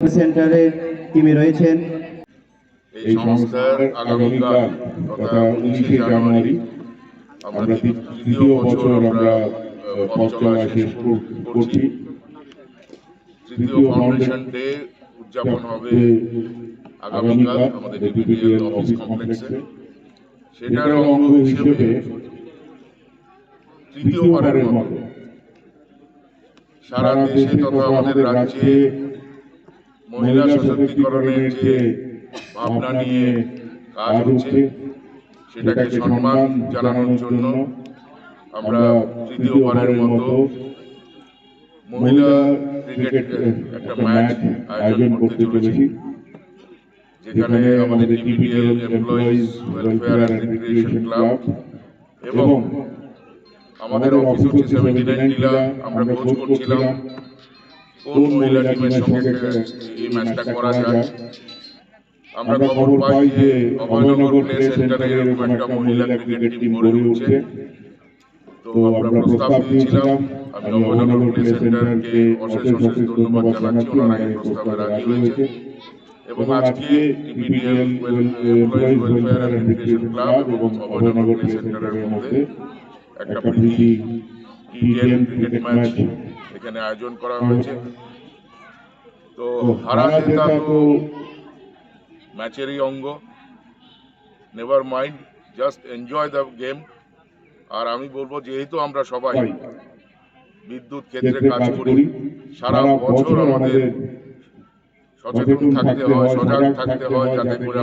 সেন্টারে টিমে রয়েছেন। এই সংস্থার আগামীকাল তথা 19শে জানুয়ারি আমরা তৃতীয় বছর আমরা পথ চলা শেষ করছি। তৃতীয় ফাউন্ডেশন ডে উদযাপন হবে আগামীকাল আমাদের ডিপিডিএল অফিস কমপ্লেক্সে। সেটার অঙ্গ হিসেবে তৃতীয়বারের মতো সারা দেশে তথা আমাদের রাজ্যে মহিলা সশক্তিকরণের যে ভাবনা নিয়ে কাজ হচ্ছে সেটাকে সম্মান জানানোর জন্য আমরা তৃতীয়বারের মতো মহিলা ক্রিকেট একটা ম্যাচ আয়োজন করতে চলেছি, যেখানে আমাদের DPDL employees welfare and recreation club এবং আমাদের অফিস হচ্ছে 79 টিলা। আমরা খোঁজ করছিলাম কোন মহিলা টিমের সঙ্গে এই ম্যাচটা করা যায়। আমরা খবর পাই যে অভয়নগর প্লে সেন্টারে এরকম একটা মহিলা ক্রিকেট টিম গড়ে উঠছে। তো আমরা প্রস্তাব দিয়েছিলাম, আমি অভয়নগর প্লে সেন্টারকে অশেষ অশেষ ধন্যবাদ জানাচ্ছি, ওনারা এই প্রস্তাবে রাজি হয়েছে এবং আজকে DPDL employees welfare and recreation club এবং অভয়নগর প্লে সেন্টারের মধ্যে একটা প্রীতি টি10 ক্রিকেট ম্যাচ এখানে আয়োজন করা হয়েছে। তো হারা জেতা তো ম্যাচেরই অঙ্গ, never mind, just enjoy the game. আর আমি বলবো, যেহেতু আমরা সবাই বিদ্যুৎ ক্ষেত্রে কাজ করি, সারা বছর আমাদের সচেতন থাকতে হয়, সজাগ থাকতে হয়, যাতে করে